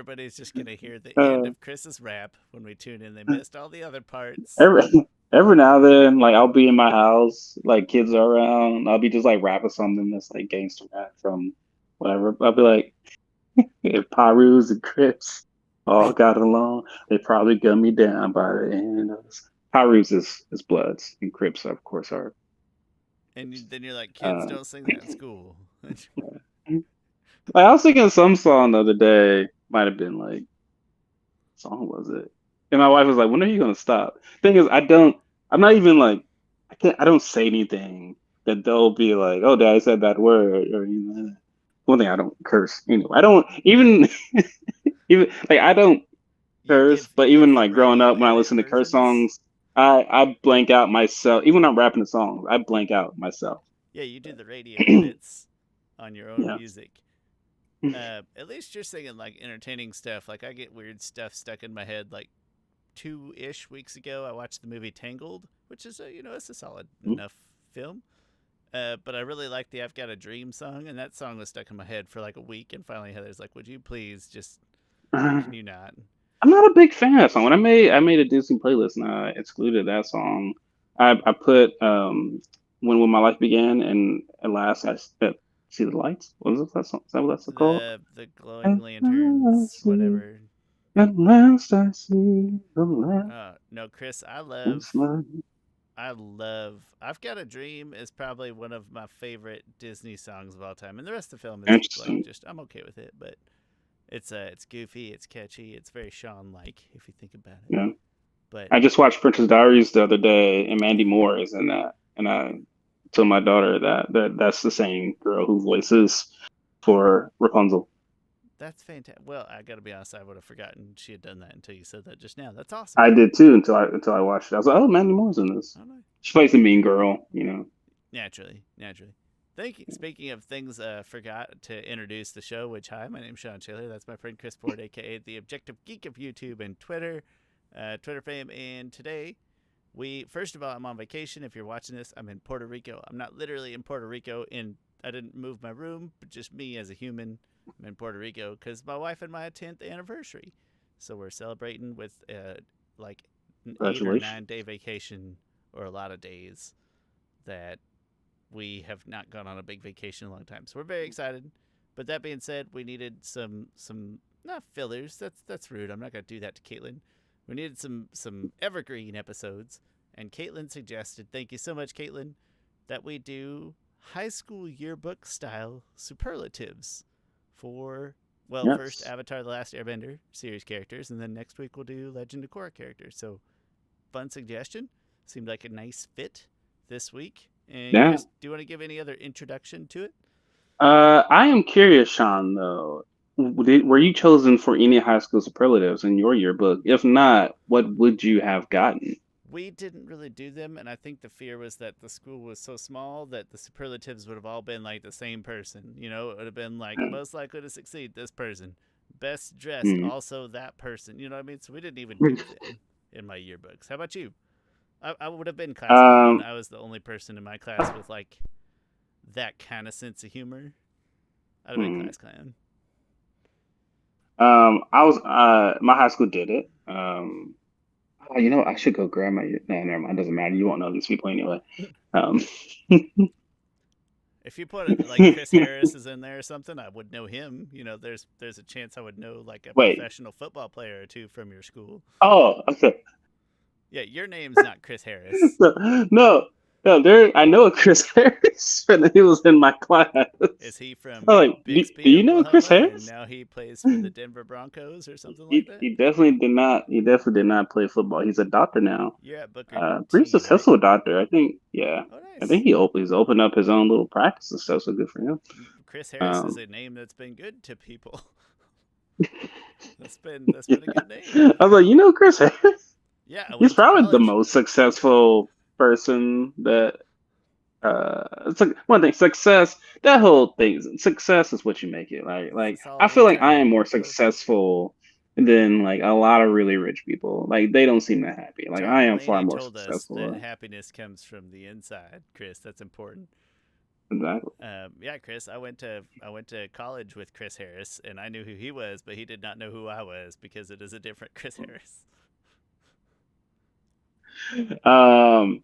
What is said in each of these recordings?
everybody's just gonna hear the end Uh, of Chris's rap when we tune in. They missed all the other parts. every every now and then, like I'll be in my house, like kids are around, I'll be just like rapping something that's like gangster rap from whatever. I'll be like, if Pirus and Crips all got along, they probably gun me down by the end of this. Pirus is Bloods, and Crips, of course, are. Then you're like, kids Uh, don't sing that in school. like, I was thinking some song the other day might have been like, song was it? And my wife was like, "When are you gonna stop?" Thing is, I'm not even like, I don't say anything that they'll be like, "Oh, Dad, I said that word," or you know. One thing, I don't curse anyway. I don't even even like I don't curse, You but give even the like growing radio up when I edit listen to curse versions. songs, I blank out myself. Even when I'm rapping the songs, I blank out myself. Yeah, you do the radio edits on your own Yeah. music. At least you're singing like entertaining stuff. Like I get weird stuff stuck in my head. Like 2-ish weeks ago, I watched the movie Tangled, which is it's a solid enough film. But I really like the "I've Got a Dream" song, and that song was stuck in my head for like a week. And finally, Heather's like, "Would you please just? Can you not?" I'm not a big fan of that song. When I made a Disney playlist and I excluded that song. I put when my life began and at last see the lights. What is it, that song? Is that what that's called? The glowing At lanterns, last, whatever. at last I see the light. No, Chris, It's like I love. "I've Got a Dream" is probably one of my favorite Disney songs of all time, and the rest of the film is like interesting. just I'm okay with it, but it's goofy, it's catchy, it's very Shawn like if you think about it. Yeah. But I just watched Princess Diaries the other day, and Mandy Moore is in that, and I told my daughter that's the same girl who voices for Rapunzel. that's fantastic. Well, I got to be honest, I would have forgotten she had done that until you said that just now. That's awesome. I did too until I watched it. I was like, oh, Mandy Moore's in this. I don't know. She plays a mean girl, you know. Naturally, naturally. Thank you. Speaking of things, forgot to introduce the show. Which hi, my name's Shawn Taylor. That's my friend Chris Ford, aka the Objective Geek of YouTube and Twitter, Twitter fame. And today, we first of all, I'm on vacation. If you're watching this, I'm in Puerto Rico. I'm not literally in Puerto Rico. I didn't move my room, but just me as a human. I'm in Puerto Rico because my wife and my 10th anniversary. So we're celebrating with like an 8 or 9 day Congratulations. vacation or a lot of days that we have not gone on a big vacation in a long time. So we're very excited. But that being said, we needed some not fillers. That's rude. I'm not gonna do that to Katelyn. We needed some evergreen episodes, and Katelyn suggested. Thank you so much, Katelyn, that we do high school yearbook style superlatives for first Yes. Avatar: The Last Airbender series characters, and then next week we'll do Legend of Korra characters. So fun suggestion. Seemed like a nice fit this week. And Yeah. Chris, do you want to give any other introduction to it? I am curious, Sean, though. Were you chosen for any high school superlatives in your yearbook? If not, what would you have gotten? We didn't really do them, and I think the fear was that the school was so small that the superlatives would have all been like the same person. It would have been like most likely to succeed, this person, best dressed, Hmm. also that person. You know what I mean? So we didn't even do them in my yearbooks. How about you? I would have been class clown. Um, I was the only person in my class with like that kind of sense of humor. I'd have been hmm. class clown. I was my high school did it. I should go grab my. No, never mind. It doesn't matter. You won't know these people anyway. Um, If you put it like Chris Harris is in there or something, I would know him. There's a chance I would know like a wait. professional football player or two from your school. Oh, okay. Yeah, your name's not Chris Harris. No, no, no. There, I know a Chris Harris, and he was in my class. Is he I'm from like, do Bixby, you know Chris Oklahoma, and Harris? now he plays for the Denver Broncos or something like that? He definitely did not. He definitely did not play football. He's a doctor now. You're at Booker Pretty T, right? successful doctor. I think. Yeah, Oh, I think nice. he's opened up his own little practice and stuff. So good for him. Chris Harris is Um, a name that's been good to people. That's been a good name. I was like, Chris Harris. Yeah, I He's went to probably the college. most successful person that. It's like one thing, success. That whole thing, success is what you make it. Like It's all I feel like I am internal. more Go successful than like a lot of really rich people. Like they don't seem that happy. Like John I am far Mulaney more told us that successful. happiness comes from the inside, Chris. That's important. Exactly. Yeah, Chris. I went to college with Chris Harris, and I knew who he was, but he did not know who I was because it is a different Chris Harris.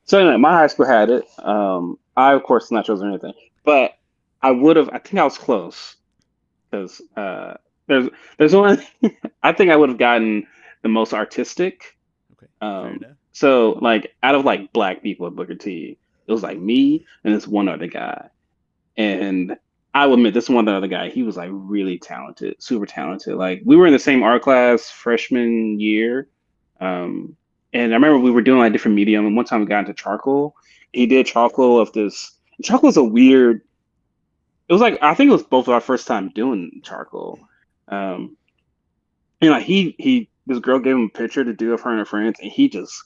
So anyway, my high school had it. I of course not chosen anything, but I would have. I think I was close because there's there's one. I think I would have gotten the most artistic. Okay, fair Um, enough. so like out of like black people at Booker T, it was like me and this one other guy. And I will admit, this one other guy, he was like really talented, super talented. Like we were in the same art class freshman year. Um, and I remember we were doing like different medium. And one time we got into charcoal. He did charcoal of this. Charcoal is a weird. It was like I think it was both of our first time doing charcoal. Um, and like this girl gave him a picture to do of her and her friends, and he just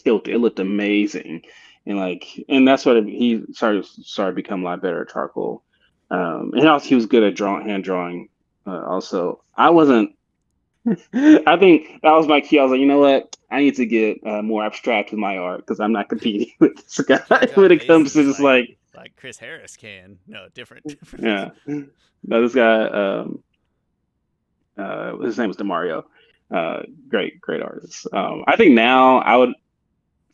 killed it. It looked amazing, and that's what he started to become a lot better at charcoal. And also he was good at hand drawing. Also, I wasn't. I think that was my key. I was like, you know what? I need to get more abstract with my art because I'm not competing with this You guy can't draw when it comes to faces just like, like Chris Harris can. No, different, different. yeah. No, this guy, his name was Demario. Great artist. I think now I would.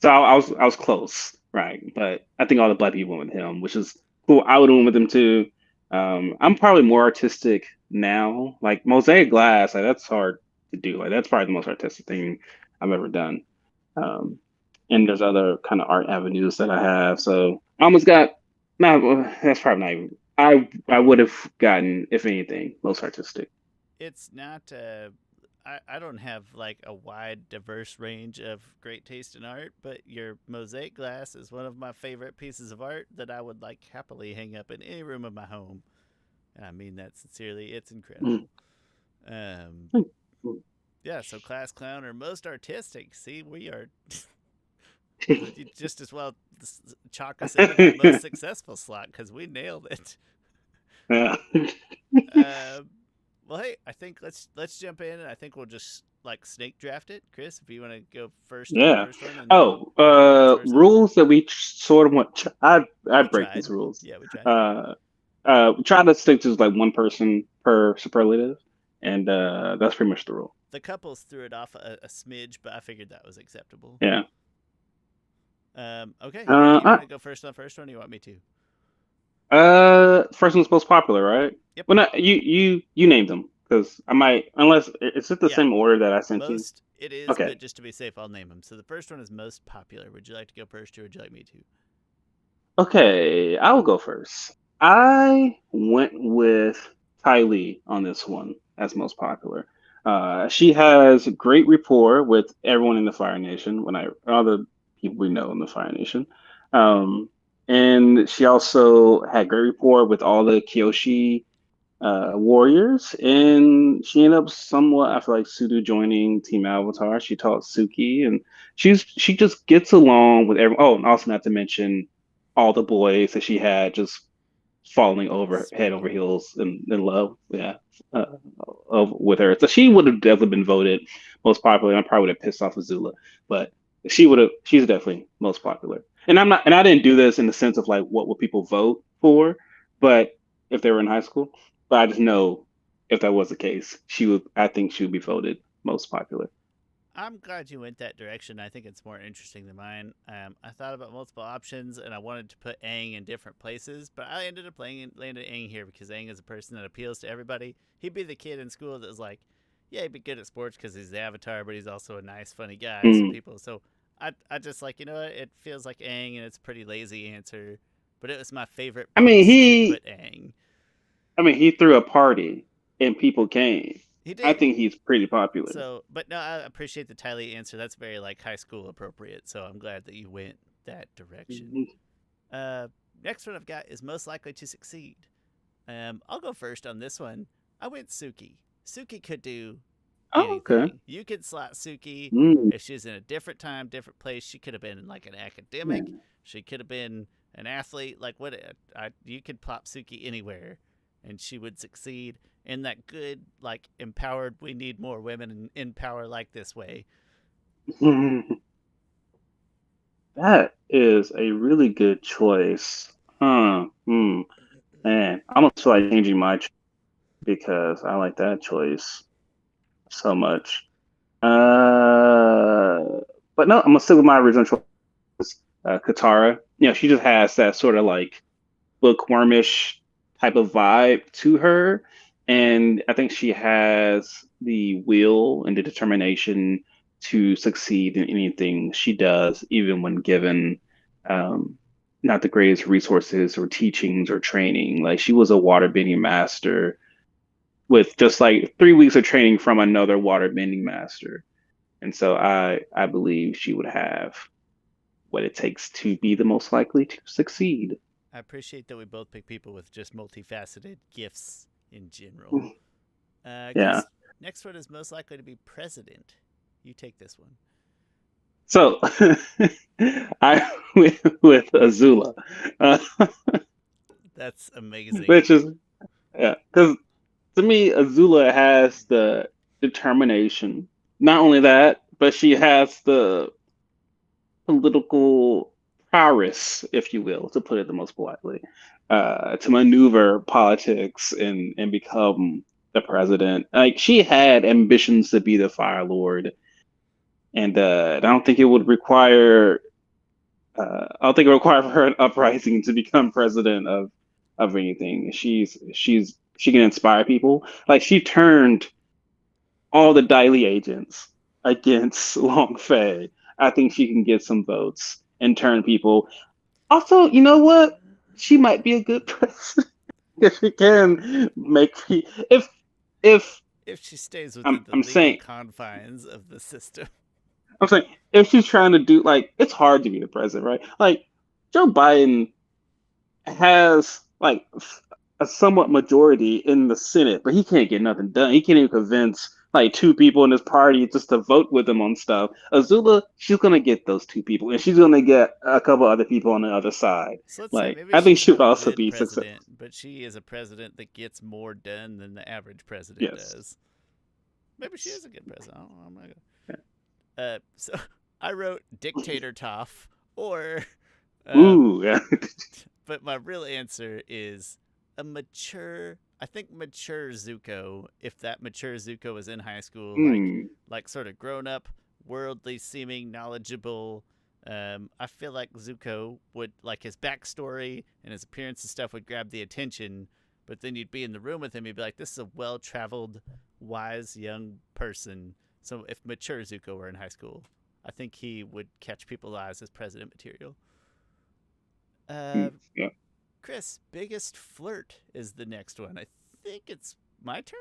So I was close, right? But I think all the black people went with him, which is cool. I would have went with him too. I'm probably more artistic now. Like mosaic glass, like that's hard to do. Like that's probably the most artistic thing I've ever done. Um, and there's other kind of art avenues that I have. So I almost got. No, well, that's probably not even. I would have gotten, if anything, most artistic. It's not. I don't have like a wide, diverse range of great taste in art, but your mosaic glass is one of my favorite pieces of art that I would like happily hang up in any room of my home. And I mean that sincerely. It's incredible. Um, yeah. So class clown or most artistic. See, we are you just as well chalk us into that most successful slot because we nailed it. Yeah. Uh, well, hey, I think let's jump in, and I think we'll just like snake draft it, Chris. If you want to go first on the Yeah. first one, and then Oh, vice versa. rules that we sort of want. I We break tried. these rules. Yeah, we tried. Uh, try to stick to like one person per superlative, and that's pretty much the rule. The couples threw it off a smidge, but I figured that was acceptable. Yeah. Okay. Yeah. Do you Uh, want to go first on the first one, or you want me to? First one's most popular, right? Yep. Well, not you named them because I might unless is it the Yeah. same order that I sent you? Most it is, Okay. but just to be safe, I'll name them. So the first one is most popular. Would you like to go first, or would you like me to? Okay, I will go first. I went with Kylie on this one as most popular. She has great rapport with everyone in the Fire Nation, when I all the people we know in the Fire Nation. Um, and she also had great rapport with all the Kyoshi warriors, and she ended up somewhat, I feel like, Sudo joining Team Avatar. She taught Suki, and she just gets along with everyone. Oh, and also not to mention all the boys that she had just falling over head over Swoon. heels in love, yeah, uh, with her. So she would have definitely been voted most popular, and I probably would have pissed off Azula, but she would have. She's definitely most popular. And I'm not, and I didn't do this in the sense of like what would people vote for, but if they were in high school, but I just know if that was the case, she would. I think she would be voted most popular. I'm glad you went that direction. I think it's more interesting than mine. I thought about multiple options, and I wanted to put Aang in different places, but I ended up landed Aang here because Aang is a person that appeals to everybody. He'd be the kid in school that was like, yeah, he'd be good at sports because he's the Avatar, but he's also a nice, funny guy. So Mm. people, so I just like, you know what? It feels like Aang, and it's a pretty lazy answer, but it was my favorite I mean, place to put Aang. he threw a party and people came. He I did. think he's pretty popular. So, but no, I appreciate the Tylee answer. That's very like high school appropriate. So I'm glad that you went that direction. Mhm. Uh, Next one I've got is most likely to succeed. I'll go first on this one. I went Suki. Suki could do Oh, okay. anything. You could slot Suki Mm. if she's in a different time, different place. She could have been like an Yeah. academic. She could have been an athlete. Like what? You could plop Suki anywhere, and she would succeed in that good, like empowered. We need more women in power like this way. That is a really good choice. Huh. Hmm. Man, I almost feel like changing my choice because I like that choice so much. But no, I'm gonna stick with my original choice, Katara. She just has that sort of like bookwormish type of vibe to her. And I think she has the will and the determination to succeed in anything she does, even when given um, not the greatest resources or teachings or training. Like she was a waterbending master with just like 3 weeks of training from another waterbending master. And so I believe she would have what it takes to be the most likely to succeed. I appreciate that we both pick people with just multifaceted gifts in general. Yeah. Chris, next one is most likely to be president. You take this one. So I went with Azula, uh, That's amazing. which is yeah, because to me Azula has the determination. Not only that, but she has the political prowess, if you will, to put it the most politely, to maneuver politics and become the president. Like she had ambitions to be the Fire Lord, and I don't think it would require I don't think it requires her an uprising to become president of anything. She can inspire people. Like she turned all the Daily agents against Long Fei. I think she can get some votes and turn people. Also, you know what? She might be a good president if she can make if If she stays I'm within the I'm legal saying confines of the system. I'm saying if she's trying to do like it's hard to be the president, right? Like Joe Biden has like a somewhat majority in the Senate, but he can't get nothing done. He can't even convince like two people in his party just to vote with him on stuff. Azula, she's gonna get those two people, and she's gonna get a couple other people on the other side. So let's say Like maybe I think she's she would not a also good be successful. president, but she is a president that gets more done than the average president Yes. does. Maybe she is a good president. I don't know. I'm not gonna... So I wrote dictator Toph, or, Ooh, yeah. but my real answer is a mature. I think mature Zuko. If that mature Zuko was in high school, Hmm. like sort of grown up, worldly seeming, knowledgeable. I feel like Zuko would like his backstory and his appearance and stuff would grab the attention, but then you'd be in the room with him, you'd be like, "This is a well-traveled, wise young person." So if mature Zuko were in high school, I think he would catch people's eyes as president material. Hmm. Uh, Yeah. Chris, biggest flirt is the next one. I think it's my turn.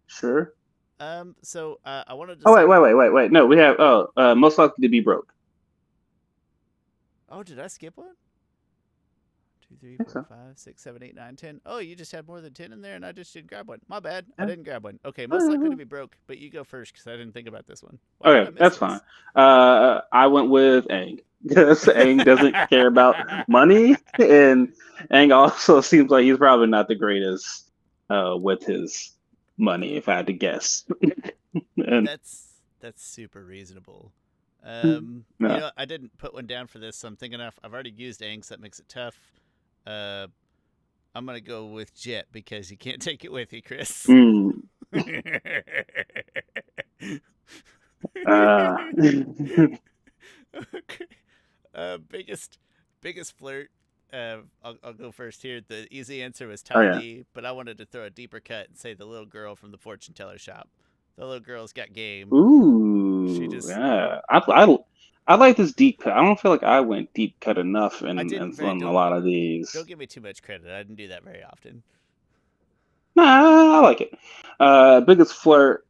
Sure. So I wanted to Oh say, wait. No, we have most likely to be broke. oh, did I skip one? Two, three, I think four, so. 5, 6, 7, 8, 9, 10. Oh, you just had more than 10 in there, and I just didn't grab one. My bad. I Yeah. didn't grab one. Okay, most likely to Oh, be broke, but you go first because I didn't think about this one. Why did I okay, miss that's fine. this? I went with Aang because Aang doesn't care about money, and Aang also seems like he's probably not the greatest with his money, if I had to guess. And That's super reasonable. no. I didn't put one down for this, so I'm thinking I've already used Aang, so that makes it tough. Uh, I'm gonna go with Jet because you can't take it with you, Chris. Mm. Uh, Okay. Biggest flirt. I'll go first here. The easy answer was oh yeah. Tylee, but I wanted to throw a deeper cut and say the little girl from the fortune teller shop. The little girl's got game. She Ooh, just yeah. I like this deep cut. I don't feel like I went deep cut enough I in, didn't in very on a lot of these. don't give me too much credit. I didn't do that very often. Nah, I like it. Biggest flirt.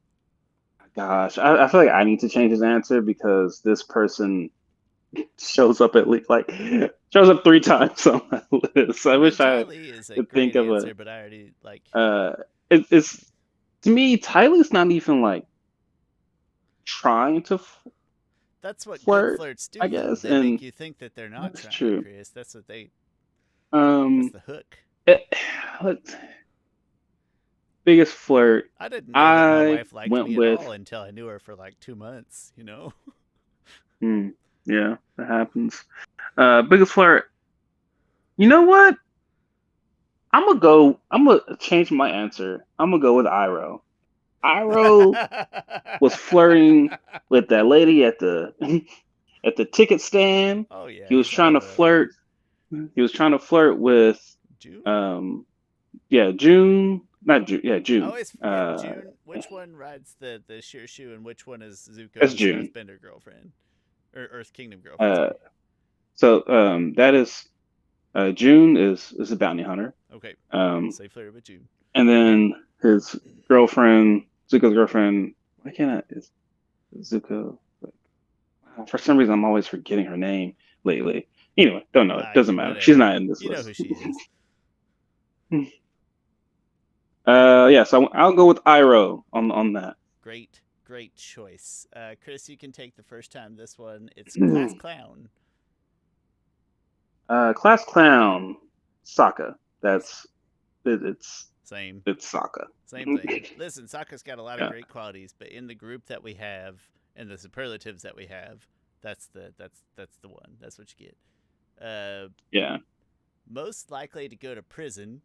Gosh, I feel like I need to change his answer because this person shows up at least like shows up 3 times on my list. I I mean, wish I Tylee is a could think great of a answer, but I already like uh it's to me Tyler's not even like trying to that's what good flirt, flirts I do though. guess, They make and you think that they're not that's trying, true. Chris. That's what they that's Um the hook. it, let's- biggest flirt. I didn't know that my I wife liked went me at with all until I knew her for like 2 months, you know? hmm, yeah, that happens. Biggest flirt. You know what? I'm gonna change my answer. I'm gonna go with Iroh. Iroh was flirting with that lady at the at the ticket stand. Oh yeah, He was he's had trying a to rough one. flirt. He was trying to flirt with June? yeah, June, not June, yeah, I June. always forget June. Which one rides the sheer shoe, and which one is That's Zuko's June. Earthbender girlfriend or Earth Kingdom girlfriend? Uh, Sorry. so that is June is a bounty hunter. Okay, Um, so he flirted with June. and then his girlfriend, Zuko's girlfriend. Why can't I? Is Zuko? For some reason, I'm always forgetting her name lately. Anyway, don't know. It doesn't matter. She's Whatever. not in this You know who list. she is. Yeah. So I'll go with Iroh on that. Great choice. Chris, you can take the first time this one. It's Class Clown. Class clown, Sokka. That's it's Same. it's Sokka. Same thing. Listen, Sokka's got a lot of Yeah. great qualities, but in the group that we have and the superlatives that we have, that's the one. That's what you get. Yeah. Most likely to go to prison.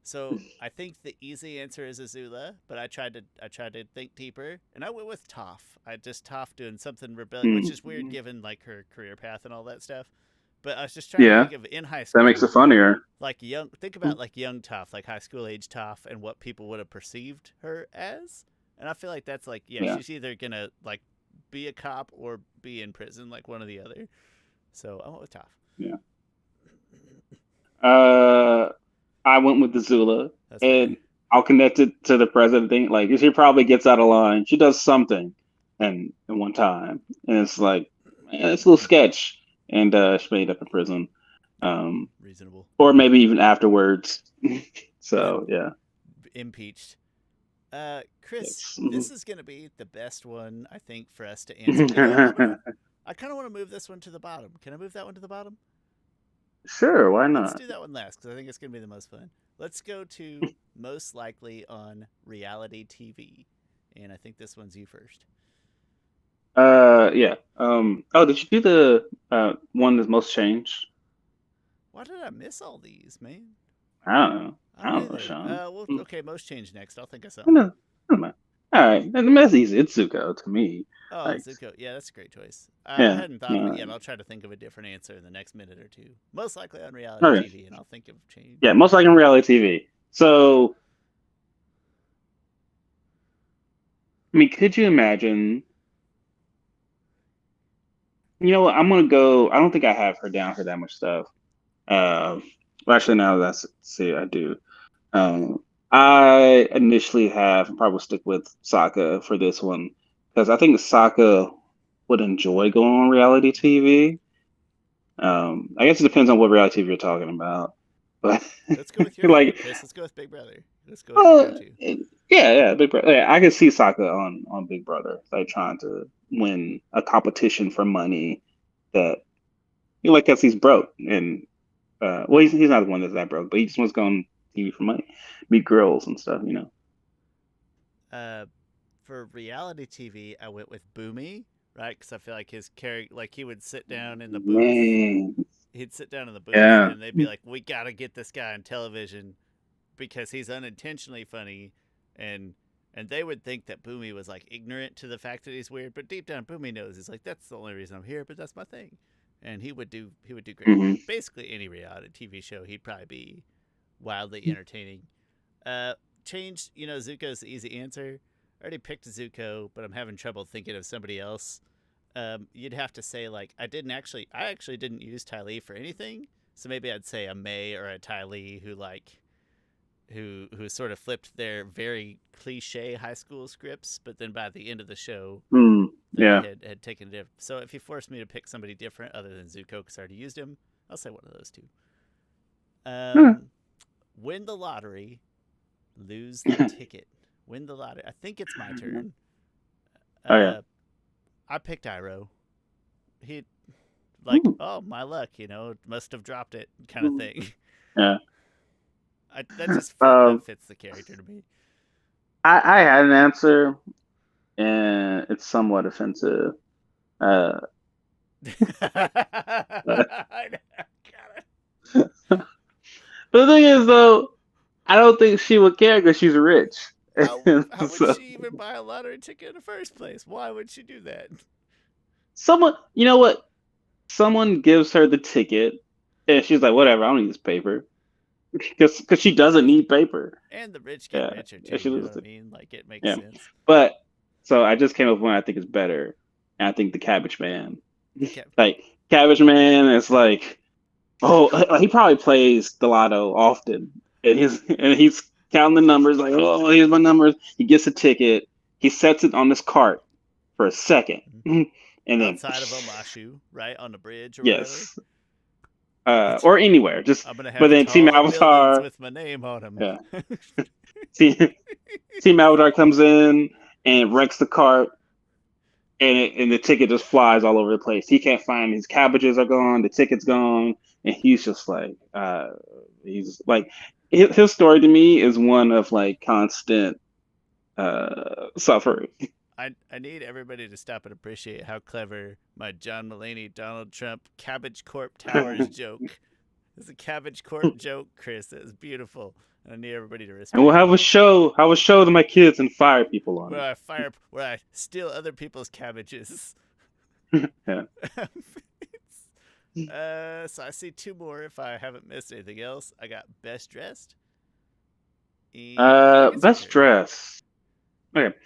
So I think the easy answer is Azula, but I tried to think deeper, and I went with Toph. I just Toph doing something rebellious, which is weird given like her career path and all that stuff. But I was just trying to Yeah. think of in high That makes it school, funnier. like young. Think about like young Toph, like high school age Toph, and what people would have perceived her as. And I feel like that's like, yeah, Yeah. she's either gonna like be a cop or be in prison, like one or the other. So I went with Toph. Yeah. Uh, I went with the Zula, That's fair. and I'll connect it to the president thing. Like she probably gets out of line. She does something, and one time, and it's like, man, it's a little sketch, and she made up in prison, Reasonable. or maybe even afterwards. Yep. So yeah, Impeached. Chris, yes. this is going to be the best one I think for us to answer. Although I kind of want to move this one to the bottom. Can I move that one to the bottom? Sure, why Let's not? do that one last because I think it's going to be the most fun. Let's go to most likely on reality TV, and I think this one's you first. Yeah. Oh, did you do the one that's most changed? Why did I miss all these, man? I don't know. I I don't don't know, either. Sean. Well, okay, most change next. I'll think of I something. know. I don't know. All right, that's easy. It's Zuko to me. Oh, Like, Zuko. Yeah, that's a great choice. I yeah. hadn't thought of it No. yet. I'll try to think of a different answer in the next minute or two. Most likely on reality Okay. TV, and I'll think of change. Yeah, most like in reality TV. So, I mean, could you imagine? You know what? I'm gonna go. I don't think I have her down for that much stuff. Um, well, actually, now that's see, I do. Um, I initially have probably stick with Sokka for this one because I think Sokka would enjoy going on reality TV. I guess it depends on what reality TV you're talking about, but Let's go with your favorite, like, Chris. Let's go with Big Brother. Let's go with your go-to. yeah, Big Brother. Yeah, I can see Sokka on Big Brother, like trying to win a competition for money that like because he's broke and well, he's not the one that's that broke, but he just wants to go on TV for money, meet girls and stuff, you know. Uh, for reality TV, I went with Boomy, right? Because I feel like his character, like he would sit down in the booth. Man, He'd sit down in the booth, yeah. and they'd be like, "We gotta get this guy on television because he's unintentionally funny," and they would think that Boomy was like ignorant to the fact that he's weird, but deep down, Boomy knows he's like, "That's the only reason I'm here," but that's my thing, and he would do great. Hmm. Basically, any reality TV show, he'd probably be wildly entertaining. Change, Zuko's the easy answer. I already picked Zuko, but I'm having trouble thinking of somebody else. You'd have to say like I actually didn't use Ty Lee for anything, so maybe I'd say a May or a Ty Lee who sort of flipped their very cliche high school scripts, but then by the end of the show Mm, they yeah. had taken it. So if you forced me to pick somebody different other than Zuko because I already used him, I'll say one of those two. Huh. Win the lottery, lose the ticket. Win the lottery. I think it's my turn. Oh yeah. I picked Iroh. He like, Ooh. oh my luck, must have dropped it, kind of thing. Yeah. That Um, fits the character to me. I had an answer, and it's somewhat offensive. Uh, I know, got it. But the thing is, though, I don't think she would care because she's rich. How would So she even buy a lottery ticket in the first place? Why would she do that? someone, you know what? Someone gives her the ticket, and she's like, "Whatever, I don't need this paper," because she doesn't need paper. And the rich get Yeah, richer too. yeah, she You know loses what I it. mean? Like it makes Yeah, sense. but so I just came up with one I think is better, and I think the Cabbage Man. The cap. Like Cabbage Man is like, oh, he probably plays the lotto often, and he's counting the numbers like, oh, here's my numbers. He gets a ticket, he sets it on this cart for a second, and then Outside of Omashu, right on the bridge or whatever. yes, It's or anywhere, just I'm gonna but have then Team tall buildings Avatar, with my name on them. yeah, Team Team Avatar comes in and wrecks the cart, and the ticket just flies all over the place. He can't find his cabbages are gone, the ticket's gone, and he's just like, he's like, his story to me is one of like constant suffering. I need everybody to stop and appreciate how clever my John Mulaney Donald Trump Cabbage Corp Towers joke. It's a Cabbage Corp joke, Chris. That is beautiful. I need everybody to And we'll respect it. have a show to my kids and fire people on Where I steal other people's cabbages. it. Yeah. So I see two more if I haven't missed anything else. I got best dressed. And I think it's your Best turn. dress. Okay.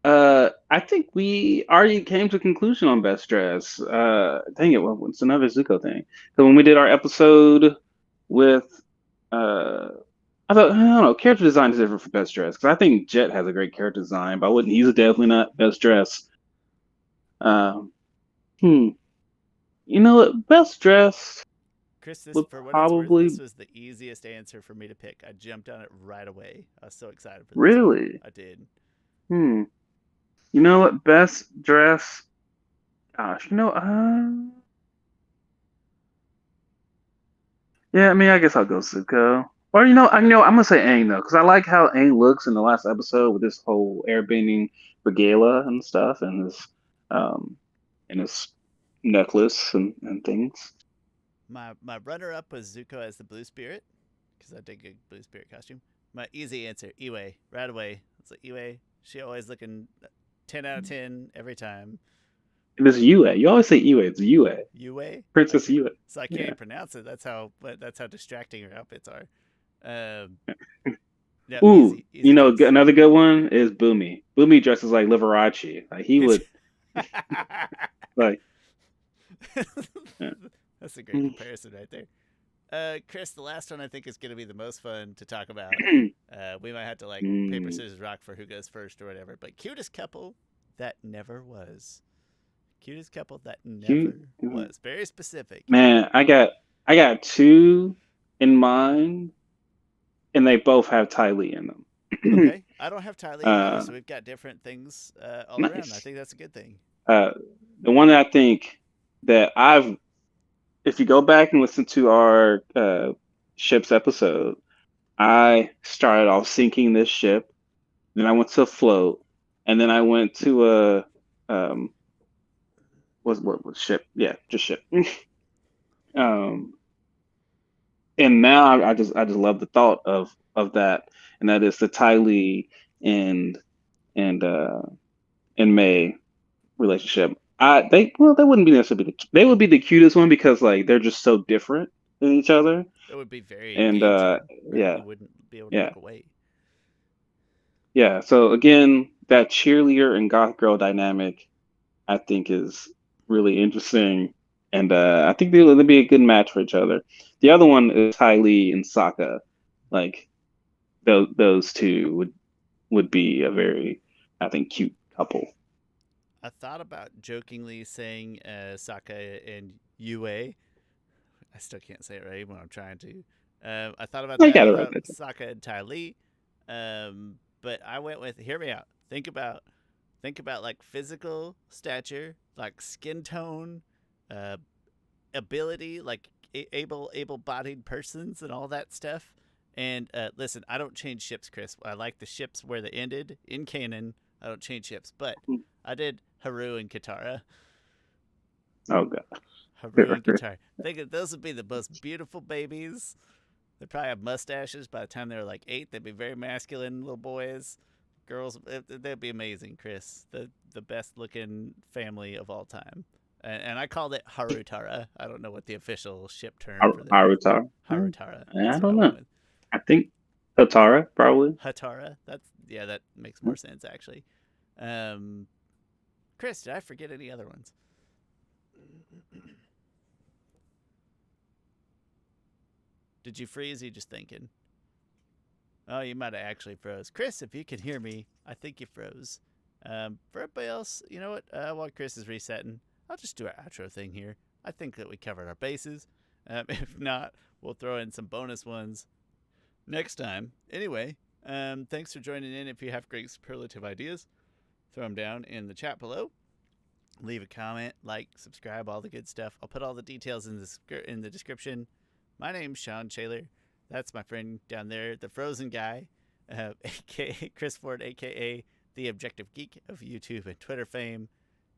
I think we already came to a conclusion on best dress. Dang it, well, it's another Zuko thing. So when we did our episode with, uh, I thought, I don't know, character design is different for best dress because I think Jet has a great character design, but I wouldn't. He's definitely not best dress. Um, hmm. You know what? Best dress Chris, this would for what it's worth, this probably was the easiest answer for me to pick. I jumped on it right away. I was so excited for this one. really. I did. Hmm. You know what? Best dress. Gosh, yeah, I mean, I guess I'll go Zuko. Or I'm gonna say Aang though, because I like how Aang looks in the last episode with this whole airbending regala and stuff, um, and his necklace and things. My runner up was Zuko as the Blue Spirit because I did a Blue Spirit costume. My easy answer, Iwe, right away. It's like Iwe. She always looking 10 out of 10 every time. It is Yue. You always say Yue. It's Yue. Yue. Princess Yue. So I can't Yeah. even pronounce it. That's how distracting her outfits are. No, Ooh, easy choice. another good one is Boomy. Boomy dresses like Liberace. Like he would like. Yeah. That's a great comparison right there. Chris, the last one I think is going to be the most fun to talk about. We might have to like paper scissors rock for who goes first or whatever. But cutest couple that never was. Cutest couple that never was. Very specific. Man, I got two in mind, and they both have Ty Lee in them. Okay, I don't have Tylee either, uh, so we've got different things all around. I nice. think that's a good thing. The one that I think that if you go back and listen to our ships episode, I started off sinking this ship, then I went to float, and then I went to a what was ship? Yeah, just ship. um, and now I just love the thought of that, and that is the Ty Lee and and uh and May relationship. They wouldn't be necessarily they would be the cutest one because like they're just so different than each other, It would be very and engaging, right? yeah, You wouldn't be able to yeah, look away. yeah. So again, that cheerleader and goth girl dynamic I think is really interesting, and I think they'll be a good match for each other. The other one is Ty Lee and Sokka. Like those two would be a very, I think, cute couple. I thought about jokingly saying Sokka and Yue. I still can't say it right when I'm trying to. I thought about I that. got I it right thought there. Sokka and Ty Lee. But I went with hear me out. Think about like physical stature, like skin tone, uh, ability, like able-bodied persons and all that stuff. And listen, I don't change ships, Chris. I like the ships where they ended in canon. I don't change ships, but I did Haru and Katara. Oh god. Haru and Katara. Think of, those would be the most beautiful babies. They'd probably have mustaches. By the time they were like 8, they'd be very masculine little boys. Girls, they'd be amazing, Chris. The best looking family of all time. And I called it Harutara. I don't know what the official ship term for them is. Harutara. Harutara. I don't know. I think Katara, probably. Hatara. That makes more sense actually. Chris, did I forget any other ones? Did you freeze? Are you just thinking? Oh, you might have actually froze. Chris, if you can hear me, I think you froze. For everybody else, you know what? While Chris is resetting, I'll just do our outro thing here. I think that we covered our bases. If not, we'll throw in some bonus ones next time. Anyway, thanks for joining in. If you have great superlative ideas, throw them down in the chat below. Leave a comment, like, subscribe, all the good stuff. I'll put all the details in the description. My name's Shawn Shaler. That's my friend down there, the frozen guy, aka Chris Ford, aka the Objective Geek of YouTube and Twitter fame.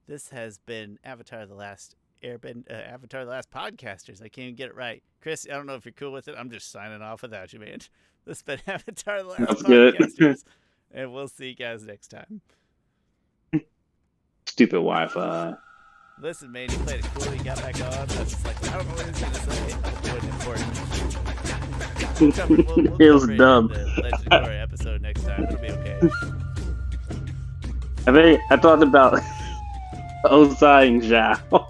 This has been Avatar: The Last Airbender, Avatar: The Last Podcasters. I can't even get it right. Chris, I don't know if you're cool with it. I'm just signing off without you, man. This has been Avatar: The Last Podcasters, and we'll see you guys next time. Stupid Wi-Fi. Listen, man, you played it cool. You got back on. I was just like, I don't know what he's gonna say. It wasn't important. We'll It was dumb. The Legend of Korra episode next time. It'll be okay. I thought about Osai and Zhao.